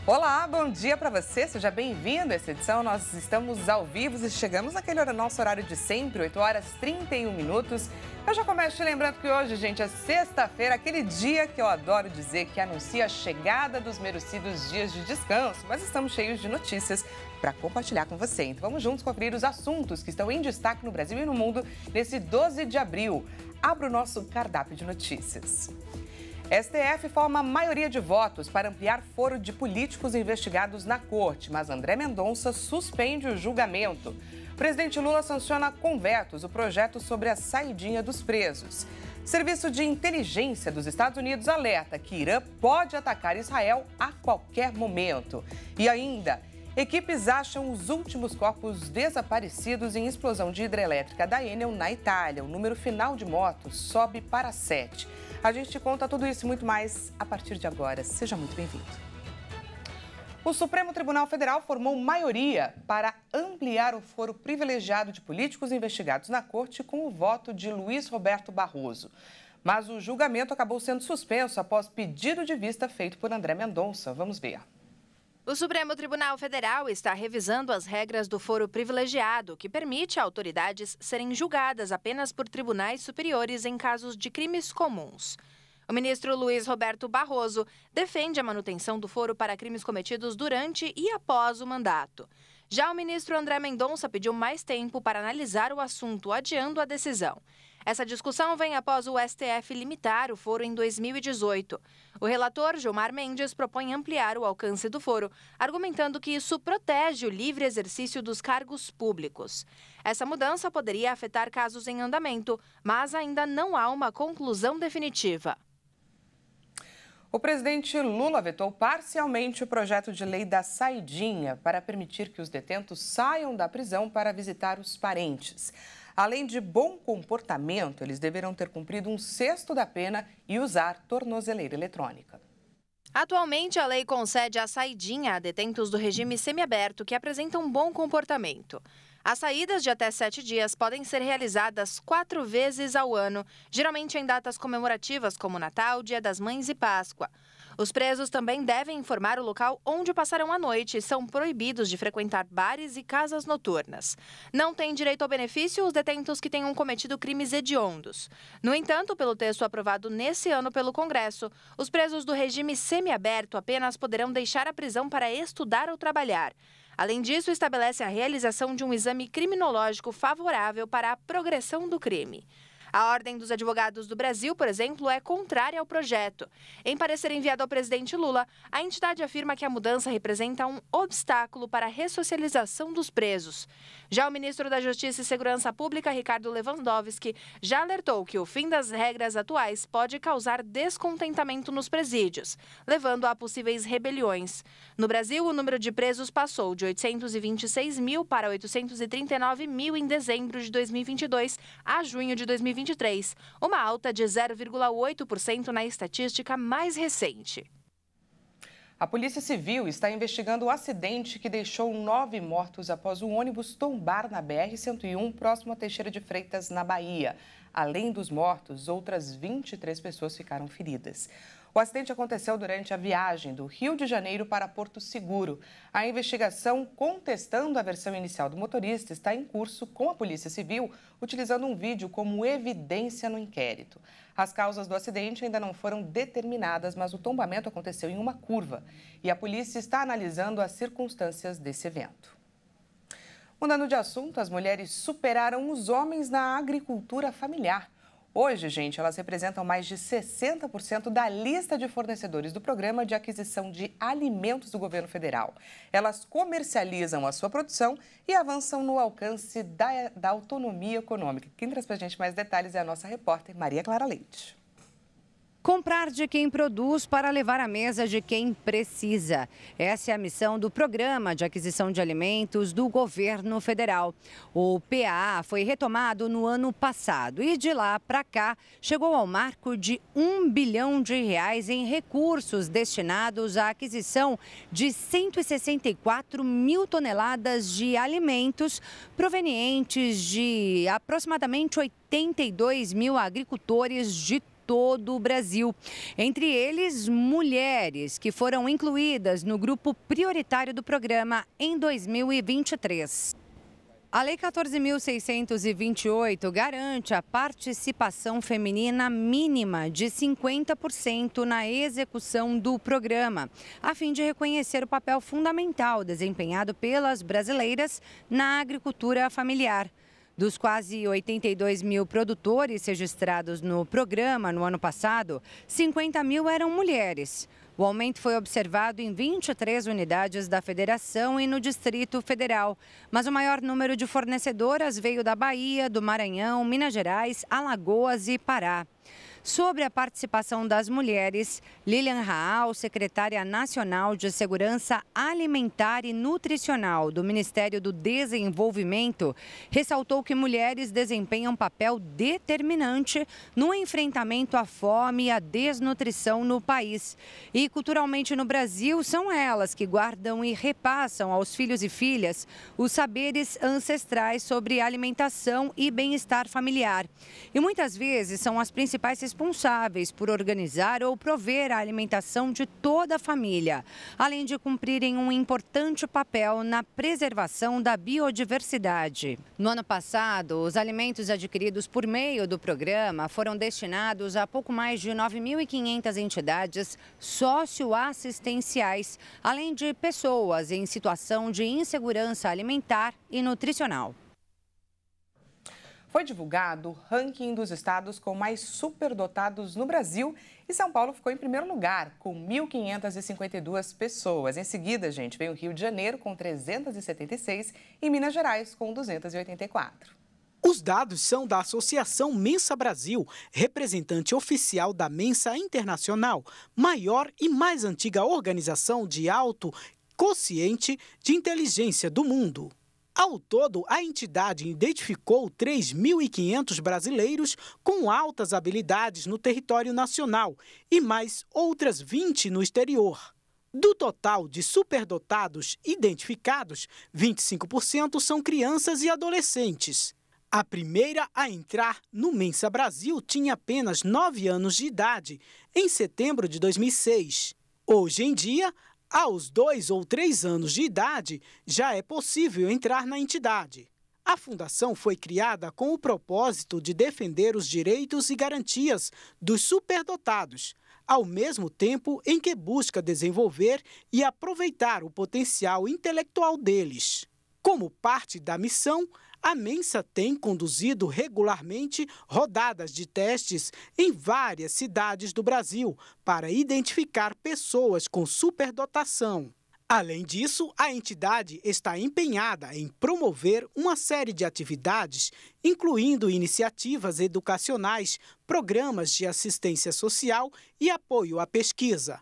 Olá, bom dia para você, seja bem-vindo a essa edição. Nós estamos ao vivo e chegamos naquele nosso horário de sempre, 8 horas 31 minutos. Eu já começo te lembrando que hoje, gente, é sexta-feira, aquele dia que eu adoro dizer que anuncia a chegada dos merecidos dias de descanso, mas estamos cheios de notícias para compartilhar com você. Então vamos juntos conferir os assuntos que estão em destaque no Brasil e no mundo nesse 12 de abril. Abra o nosso cardápio de notícias. STF forma maioria de votos para ampliar foro de políticos investigados na corte, mas André Mendonça suspende o julgamento. O presidente Lula sanciona com vetos o projeto sobre a saidinha dos presos. Serviço de inteligência dos Estados Unidos alerta que Irã pode atacar Israel a qualquer momento. E ainda, equipes acham os últimos corpos desaparecidos em explosão de hidrelétrica da Enel na Itália. O número final de mortos sobe para 7. A gente te conta tudo isso e muito mais a partir de agora. Seja muito bem-vindo. O Supremo Tribunal Federal formou maioria para ampliar o foro privilegiado de políticos investigados na corte com o voto de Luiz Roberto Barroso. Mas o julgamento acabou sendo suspenso após pedido de vista feito por André Mendonça. Vamos ver. O Supremo Tribunal Federal está revisando as regras do foro privilegiado, que permite a autoridades serem julgadas apenas por tribunais superiores em casos de crimes comuns. O ministro Luiz Roberto Barroso defende a manutenção do foro para crimes cometidos durante e após o mandato. Já o ministro André Mendonça pediu mais tempo para analisar o assunto, adiando a decisão. Essa discussão vem após o STF limitar o foro em 2018. O relator, Gilmar Mendes, propõe ampliar o alcance do foro, argumentando que isso protege o livre exercício dos cargos públicos. Essa mudança poderia afetar casos em andamento, mas ainda não há uma conclusão definitiva. O presidente Lula vetou parcialmente o projeto de lei da saidinha para permitir que os detentos saiam da prisão para visitar os parentes. Além de bom comportamento, eles deverão ter cumprido 1/6 da pena e usar tornozeleira eletrônica. Atualmente, a lei concede a saidinha a detentos do regime semiaberto que apresentam bom comportamento. As saídas de até 7 dias podem ser realizadas 4 vezes ao ano, geralmente em datas comemorativas como Natal, Dia das Mães e Páscoa. Os presos também devem informar o local onde passarão a noite e são proibidos de frequentar bares e casas noturnas. Não têm direito ao benefício os detentos que tenham cometido crimes hediondos. No entanto, pelo texto aprovado nesse ano pelo Congresso, os presos do regime semiaberto apenas poderão deixar a prisão para estudar ou trabalhar. Além disso, estabelece a realização de um exame criminológico favorável para a progressão do crime. A Ordem dos Advogados do Brasil, por exemplo, é contrária ao projeto. Em parecer enviado ao presidente Lula, a entidade afirma que a mudança representa um obstáculo para a ressocialização dos presos. Já o ministro da Justiça e Segurança Pública, Ricardo Lewandowski, já alertou que o fim das regras atuais pode causar descontentamento nos presídios, levando a possíveis rebeliões. No Brasil, o número de presos passou de 826 mil para 839 mil em dezembro de 2022 a junho de 2023, uma alta de 0,8% na estatística mais recente. A Polícia Civil está investigando o acidente que deixou 9 mortos após o ônibus tombar na BR-101, próximo a Teixeira de Freitas, na Bahia. Além dos mortos, outras 23 pessoas ficaram feridas. O acidente aconteceu durante a viagem do Rio de Janeiro para Porto Seguro. A investigação contestando a versão inicial do motorista está em curso com a Polícia Civil, utilizando um vídeo como evidência no inquérito. As causas do acidente ainda não foram determinadas, mas o tombamento aconteceu em uma curva e a polícia está analisando as circunstâncias desse evento. Mudando de assunto, as mulheres superaram os homens na agricultura familiar. Hoje, gente, elas representam mais de 60% da lista de fornecedores do Programa de Aquisição de Alimentos do Governo Federal. Elas comercializam a sua produção e avançam no alcance da autonomia econômica. Quem traz para a gente mais detalhes é a nossa repórter Maria Clara Leite. Comprar de quem produz para levar à mesa de quem precisa. Essa é a missão do Programa de Aquisição de Alimentos do Governo Federal. O PAA foi retomado no ano passado e de lá para cá chegou ao marco de R$ 1 bilhão em recursos destinados à aquisição de 164 mil toneladas de alimentos provenientes de aproximadamente 82 mil agricultores de todo o Brasil. Entre eles, mulheres, que foram incluídas no grupo prioritário do programa em 2023. A Lei 14.628 garante a participação feminina mínima de 50% na execução do programa, a fim de reconhecer o papel fundamental desempenhado pelas brasileiras na agricultura familiar. Dos quase 82 mil produtores registrados no programa no ano passado, 50 mil eram mulheres. O aumento foi observado em 23 unidades da Federação e no Distrito Federal, mas o maior número de fornecedoras veio da Bahia, do Maranhão, Minas Gerais, Alagoas e Pará. Sobre a participação das mulheres, Lilian Raal, secretária nacional de Segurança Alimentar e Nutricional do Ministério do Desenvolvimento, ressaltou que mulheres desempenham papel determinante no enfrentamento à fome e à desnutrição no país. E culturalmente no Brasil, são elas que guardam e repassam aos filhos e filhas os saberes ancestrais sobre alimentação e bem-estar familiar. E muitas vezes são as principais responsáveis por organizar ou prover a alimentação de toda a família, além de cumprirem um importante papel na preservação da biodiversidade. No ano passado, os alimentos adquiridos por meio do programa foram destinados a pouco mais de 9.500 entidades socioassistenciais, além de pessoas em situação de insegurança alimentar e nutricional. Foi divulgado o ranking dos estados com mais superdotados no Brasil e São Paulo ficou em primeiro lugar, com 1.552 pessoas. Em seguida, gente, veio o Rio de Janeiro com 376 e Minas Gerais com 284. Os dados são da Associação Mensa Brasil, representante oficial da Mensa Internacional, maior e mais antiga organização de alto quociente de inteligência do mundo. Ao todo, a entidade identificou 3.500 brasileiros com altas habilidades no território nacional e mais outras 20 no exterior. Do total de superdotados identificados, 25% são crianças e adolescentes. A primeira a entrar no Mensa Brasil tinha apenas 9 anos de idade, em setembro de 2006. Hoje em dia, aos 2 ou 3 anos de idade, já é possível entrar na entidade. A fundação foi criada com o propósito de defender os direitos e garantias dos superdotados, ao mesmo tempo em que busca desenvolver e aproveitar o potencial intelectual deles. Como parte da missão, a Mensa tem conduzido regularmente rodadas de testes em várias cidades do Brasil para identificar pessoas com superdotação. Além disso, a entidade está empenhada em promover uma série de atividades, incluindo iniciativas educacionais, programas de assistência social e apoio à pesquisa.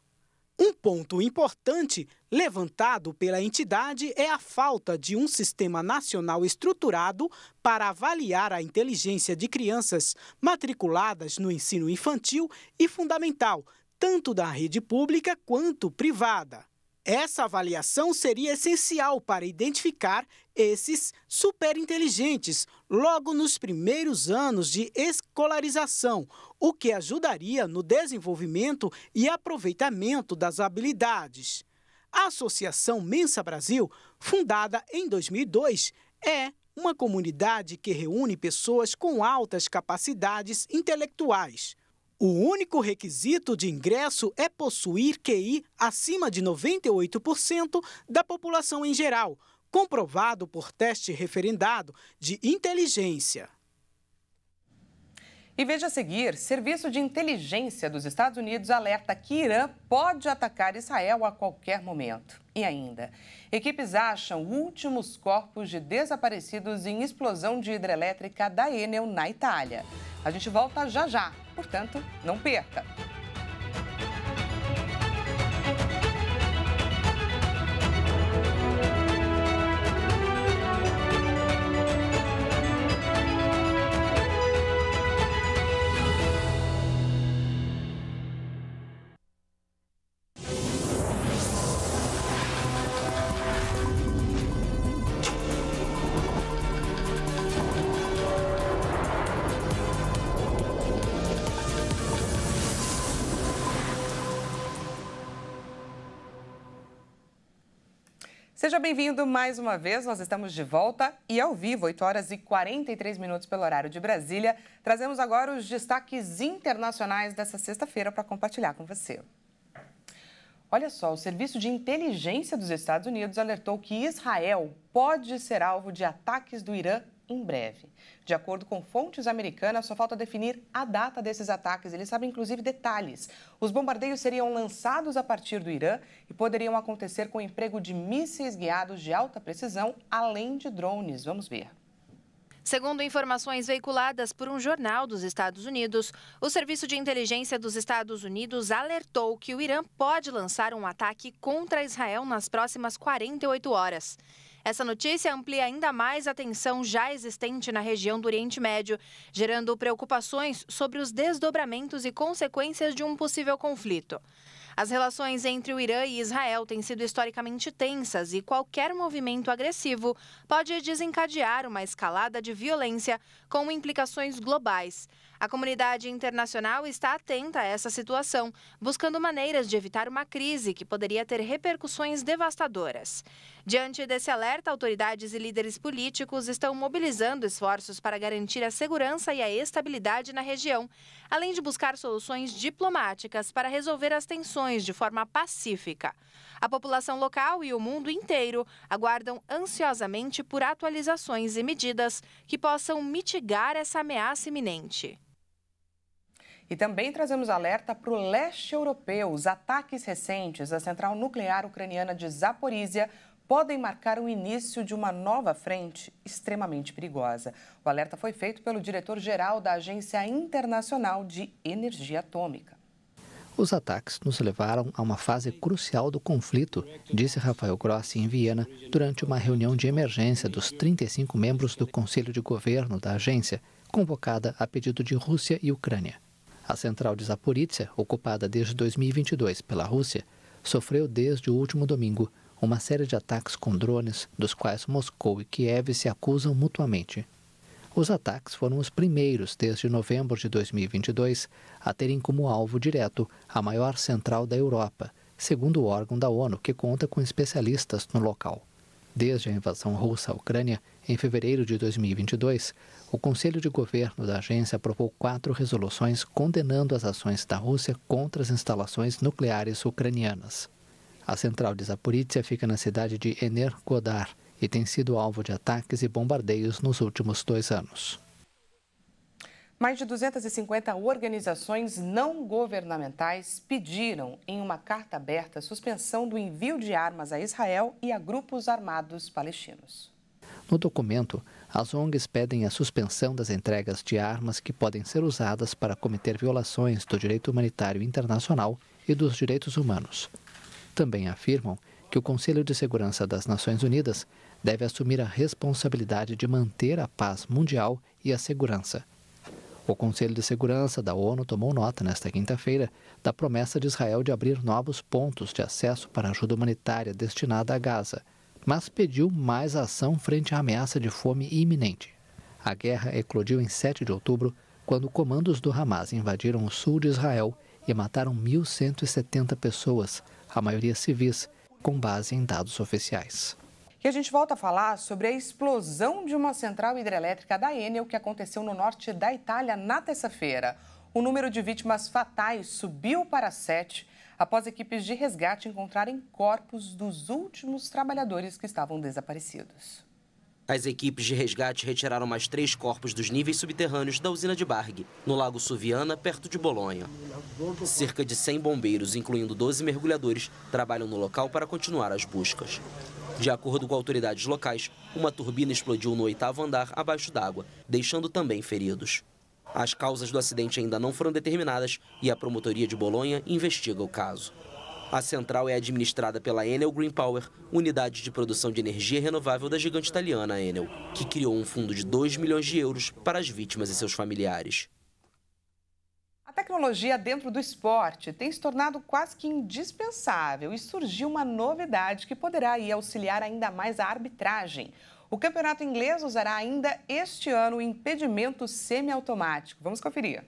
Um ponto importante levantado pela entidade é a falta de um sistema nacional estruturado para avaliar a inteligência de crianças matriculadas no ensino infantil e fundamental, tanto da rede pública quanto privada. Essa avaliação seria essencial para identificar esses superinteligentes logo nos primeiros anos de escolarização, o que ajudaria no desenvolvimento e aproveitamento das habilidades. A Associação Mensa Brasil, fundada em 2002, é uma comunidade que reúne pessoas com altas capacidades intelectuais. O único requisito de ingresso é possuir QI acima de 98% da população em geral, comprovado por teste referendado de inteligência. E veja a seguir, Serviço de Inteligência dos Estados Unidos alerta que Irã pode atacar Israel a qualquer momento. E ainda, equipes acham últimos corpos de desaparecidos em explosão de hidrelétrica da Enel na Itália. A gente volta já já, portanto, não perca! Seja bem-vindo mais uma vez, nós estamos de volta e ao vivo, 8 horas e 43 minutos pelo horário de Brasília. Trazemos agora os destaques internacionais dessa sexta-feira para compartilhar com você. Olha só, o Serviço de Inteligência dos Estados Unidos alertou que Israel pode ser alvo de ataques do Irã em breve. De acordo com fontes americanas, só falta definir a data desses ataques. Eles sabem, inclusive, detalhes. Os bombardeios seriam lançados a partir do Irã e poderiam acontecer com o emprego de mísseis guiados de alta precisão, além de drones. Vamos ver. Segundo informações veiculadas por um jornal dos Estados Unidos, o Serviço de Inteligência dos Estados Unidos alertou que o Irã pode lançar um ataque contra Israel nas próximas 48 horas. Essa notícia amplia ainda mais a tensão já existente na região do Oriente Médio, gerando preocupações sobre os desdobramentos e consequências de um possível conflito. As relações entre o Irã e Israel têm sido historicamente tensas e qualquer movimento agressivo pode desencadear uma escalada de violência com implicações globais. A comunidade internacional está atenta a essa situação, buscando maneiras de evitar uma crise que poderia ter repercussões devastadoras. Diante desse alerta, autoridades e líderes políticos estão mobilizando esforços para garantir a segurança e a estabilidade na região, além de buscar soluções diplomáticas para resolver as tensões de forma pacífica. A população local e o mundo inteiro aguardam ansiosamente por atualizações e medidas que possam mitigar essa ameaça iminente. E também trazemos alerta para o leste europeu. Os ataques recentes à central nuclear ucraniana de Zaporizhia podem marcar o início de uma nova frente extremamente perigosa. O alerta foi feito pelo diretor-geral da Agência Internacional de Energia Atômica. Os ataques nos levaram a uma fase crucial do conflito, disse Rafael Grossi em Viena, durante uma reunião de emergência dos 35 membros do Conselho de Governo da agência, convocada a pedido de Rússia e Ucrânia. A central de Zaporizhia, ocupada desde 2022 pela Rússia, sofreu desde o último domingo uma série de ataques com drones, dos quais Moscou e Kiev se acusam mutuamente. Os ataques foram os primeiros desde novembro de 2022 a terem como alvo direto a maior central da Europa, segundo o órgão da ONU, que conta com especialistas no local. Desde a invasão russa à Ucrânia, em fevereiro de 2022, o Conselho de Governo da agência aprovou 4 resoluções condenando as ações da Rússia contra as instalações nucleares ucranianas. A central de Zaporizhia fica na cidade de Energodar e tem sido alvo de ataques e bombardeios nos últimos 2 anos. Mais de 250 organizações não governamentais pediram, em uma carta aberta, a suspensão do envio de armas a Israel e a grupos armados palestinos. No documento, as ONGs pedem a suspensão das entregas de armas que podem ser usadas para cometer violações do direito humanitário internacional e dos direitos humanos. Também afirmam que o Conselho de Segurança das Nações Unidas deve assumir a responsabilidade de manter a paz mundial e a segurança. O Conselho de Segurança da ONU tomou nota nesta quinta-feira da promessa de Israel de abrir novos pontos de acesso para ajuda humanitária destinada a Gaza, mas pediu mais ação frente à ameaça de fome iminente. A guerra eclodiu em 7 de outubro, quando comandos do Hamas invadiram o sul de Israel e mataram 1.170 pessoas, a maioria civis, com base em dados oficiais. E a gente volta a falar sobre a explosão de uma central hidrelétrica da Enel que aconteceu no norte da Itália na terça-feira. O número de vítimas fatais subiu para 7 após equipes de resgate encontrarem corpos dos últimos trabalhadores que estavam desaparecidos. As equipes de resgate retiraram mais 3 corpos dos níveis subterrâneos da usina de Barghi, no Lago Suviana, perto de Bolonha. Cerca de 100 bombeiros, incluindo 12 mergulhadores, trabalham no local para continuar as buscas. De acordo com autoridades locais, uma turbina explodiu no 8º andar abaixo d'água, deixando também feridos. As causas do acidente ainda não foram determinadas e a promotoria de Bolonha investiga o caso. A central é administrada pela Enel Green Power, unidade de produção de energia renovável da gigante italiana Enel, que criou um fundo de 2 milhões de euros para as vítimas e seus familiares. A tecnologia dentro do esporte tem se tornado quase que indispensável e surgiu uma novidade que poderá auxiliar ainda mais a arbitragem. O campeonato inglês usará ainda este ano o impedimento semiautomático. Vamos conferir.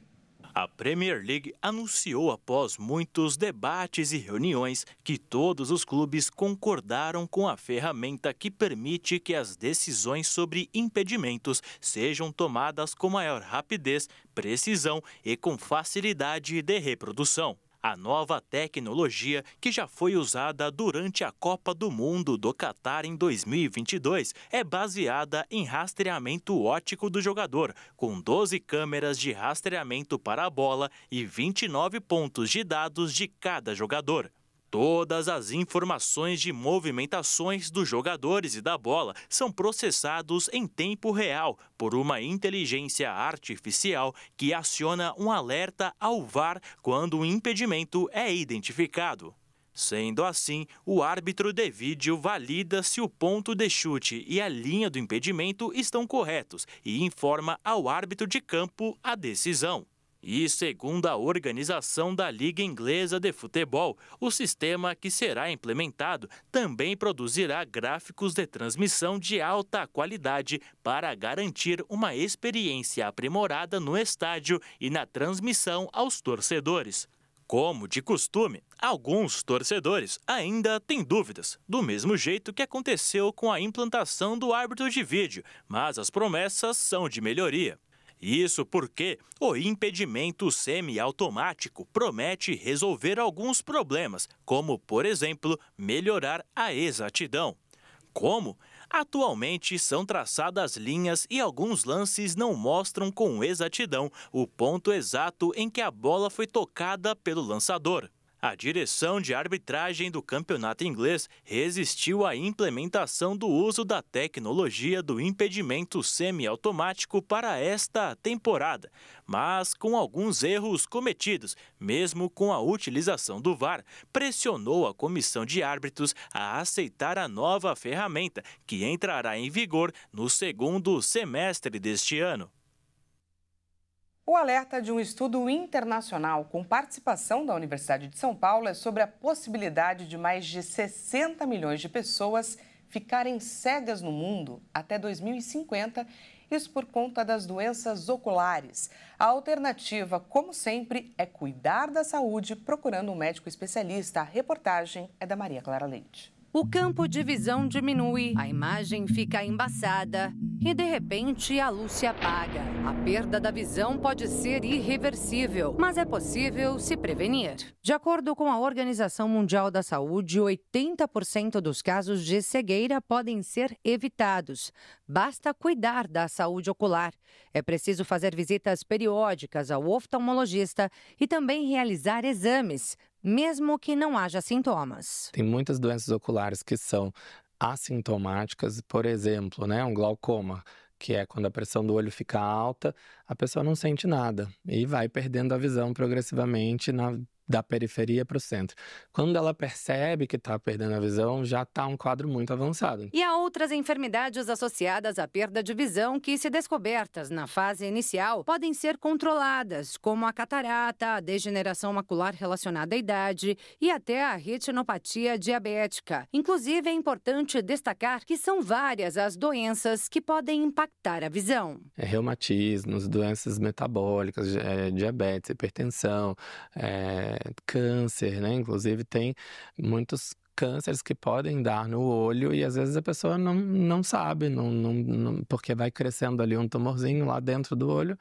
A Premier League anunciou após muitos debates e reuniões que todos os clubes concordaram com a ferramenta que permite que as decisões sobre impedimentos sejam tomadas com maior rapidez, precisão e com facilidade de reprodução. A nova tecnologia, que já foi usada durante a Copa do Mundo do Catar em 2022, é baseada em rastreamento óptico do jogador, com 12 câmeras de rastreamento para a bola e 29 pontos de dados de cada jogador. Todas as informações de movimentações dos jogadores e da bola são processados em tempo real por uma inteligência artificial que aciona um alerta ao VAR quando um impedimento é identificado. Sendo assim, o árbitro de vídeo valida se o ponto de chute e a linha do impedimento estão corretos e informa ao árbitro de campo a decisão. E, segundo a organização da Liga Inglesa de Futebol, o sistema que será implementado também produzirá gráficos de transmissão de alta qualidade para garantir uma experiência aprimorada no estádio e na transmissão aos torcedores. Como de costume, alguns torcedores ainda têm dúvidas, do mesmo jeito que aconteceu com a implantação do árbitro de vídeo, mas as promessas são de melhoria. Isso porque o impedimento semiautomático promete resolver alguns problemas, como, por exemplo, melhorar a exatidão. Como? Atualmente são traçadas linhas e alguns lances não mostram com exatidão o ponto exato em que a bola foi tocada pelo lançador. A direção de arbitragem do campeonato inglês resistiu à implementação do uso da tecnologia do impedimento semiautomático para esta temporada, mas com alguns erros cometidos, mesmo com a utilização do VAR, pressionou a comissão de árbitros a aceitar a nova ferramenta, que entrará em vigor no segundo semestre deste ano. O alerta de um estudo internacional com participação da Universidade de São Paulo é sobre a possibilidade de mais de 60 milhões de pessoas ficarem cegas no mundo até 2050, isso por conta das doenças oculares. A alternativa, como sempre, é cuidar da saúde procurando um médico especialista. A reportagem é da Maria Clara Leite. O campo de visão diminui, a imagem fica embaçada e, de repente, a luz se apaga. A perda da visão pode ser irreversível, mas é possível se prevenir. De acordo com a Organização Mundial da Saúde, 80% dos casos de cegueira podem ser evitados. Basta cuidar da saúde ocular. É preciso fazer visitas periódicas ao oftalmologista e também realizar exames, mesmo que não haja sintomas. Tem muitas doenças oculares que são assintomáticas, por exemplo, um glaucoma, que é quando a pressão do olho fica alta, a pessoa não sente nada e vai perdendo a visão progressivamente da periferia para o centro. Quando ela percebe que está perdendo a visão, já está um quadro muito avançado. E há outras enfermidades associadas à perda de visão que, se descobertas na fase inicial, podem ser controladas, como a catarata, a degeneração macular relacionada à idade e até a retinopatia diabética. Inclusive, é importante destacar que são várias as doenças que podem impactar a visão. Reumatismos, doenças metabólicas, diabetes, hipertensão, câncer, Inclusive tem muitos cânceres que podem dar no olho e às vezes a pessoa não sabe, porque vai crescendo ali um tumorzinho lá dentro do olho,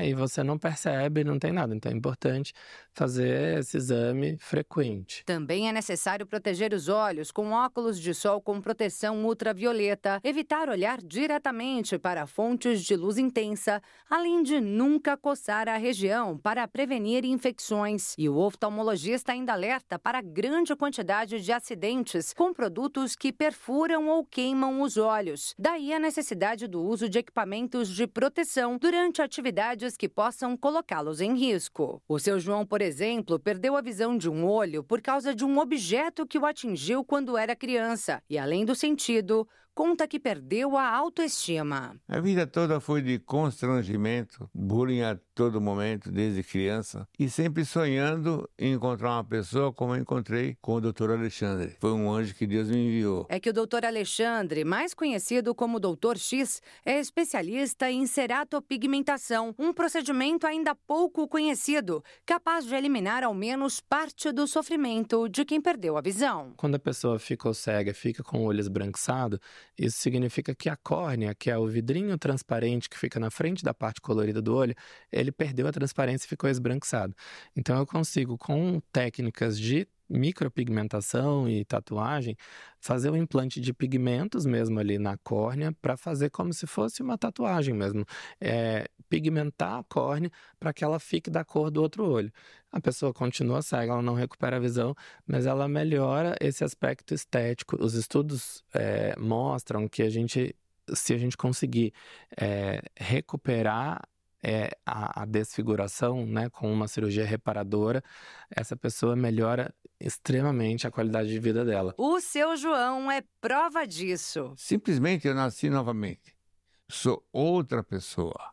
e você não percebe, não tem nada. Então é importante fazer esse exame frequente. Também é necessário proteger os olhos com óculos de sol com proteção ultravioleta, evitar olhar diretamente para fontes de luz intensa, além de nunca coçar a região para prevenir infecções. E o oftalmologista ainda alerta para a grande quantidade de acidentes com produtos que perfuram ou queimam os olhos. Daí a necessidade do uso de equipamentos de proteção durante atividades que possam colocá-los em risco. O seu João, por exemplo, perdeu a visão de um olho por causa de um objeto que o atingiu quando era criança. E além do sentido, conta que perdeu a autoestima. A vida toda foi de constrangimento, bullying a todo momento, desde criança, e sempre sonhando em encontrar uma pessoa como eu encontrei com o Dr. Alexandre. Foi um anjo que Deus me enviou. É que o Dr. Alexandre, mais conhecido como Dr. X, é especialista em ceratopigmentação, um procedimento ainda pouco conhecido, capaz de eliminar ao menos parte do sofrimento de quem perdeu a visão. Quando a pessoa ficou cega, fica com o olho esbranquiçado, isso significa que a córnea, que é o vidrinho transparente que fica na frente da parte colorida do olho, ele perdeu a transparência e ficou esbranquiçado. Então eu consigo, com técnicas de micropigmentação e tatuagem, fazer um implante de pigmentos mesmo ali na córnea para fazer como se fosse uma tatuagem mesmo. Pigmentar a córnea para que ela fique da cor do outro olho. A pessoa continua cega, ela não recupera a visão, mas ela melhora esse aspecto estético. Os estudos mostram que se a gente conseguir recuperar a desfiguração, né, com uma cirurgia reparadora, essa pessoa melhora extremamente a qualidade de vida dela. O seu João é prova disso. Simplesmente eu nasci novamente. Sou outra pessoa.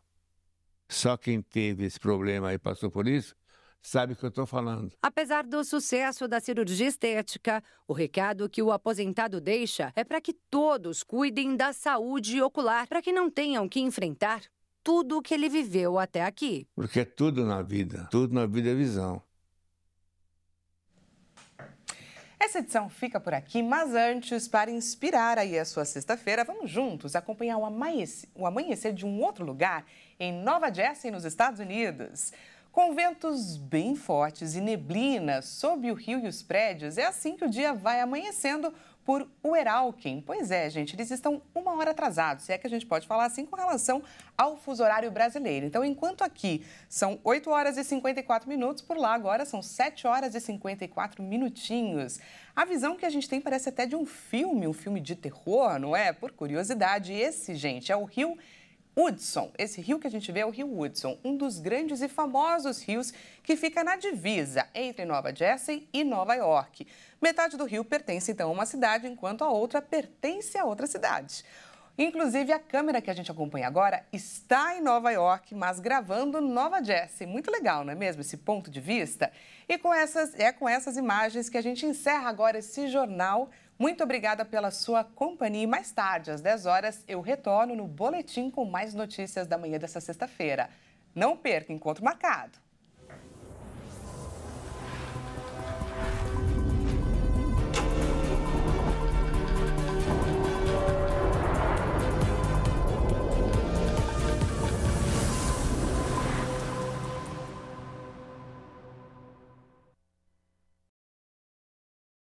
Só quem teve esse problema e passou por isso, sabe o que eu estou falando. Apesar do sucesso da cirurgia estética, o recado que o aposentado deixa é para que todos cuidem da saúde ocular, para que não tenham que enfrentar tudo o que ele viveu até aqui. Porque tudo na vida é visão. Essa edição fica por aqui, mas antes, para inspirar aí a sua sexta-feira, vamos juntos acompanhar o amanhecer de um outro lugar em Nova Jersey, nos Estados Unidos. Com ventos bem fortes e neblina sob o rio e os prédios, é assim que o dia vai amanhecendo por Weehawken. Pois é, gente, eles estão 1 hora atrasados, se é que a gente pode falar assim, com relação ao fuso horário brasileiro. Então, enquanto aqui são 8 horas e 54 minutos, por lá agora são 7 horas e 54 minutinhos. A visão que a gente tem parece até de um filme de terror, não é? Por curiosidade, esse, gente, é o rio Hudson. Esse rio que a gente vê é o rio Hudson, um dos grandes e famosos rios que fica na divisa entre Nova Jersey e Nova York. Metade do rio pertence, então, a uma cidade, enquanto a outra pertence a outra cidade. Inclusive, a câmera que a gente acompanha agora está em Nova York, mas gravando Nova Jersey. Muito legal, não é mesmo, esse ponto de vista? E com essas imagens que a gente encerra agora esse jornal. Muito obrigada pela sua companhia. E mais tarde, às 10 horas, eu retorno no Boletim com mais notícias da manhã dessa sexta-feira. Não perca, encontro marcado.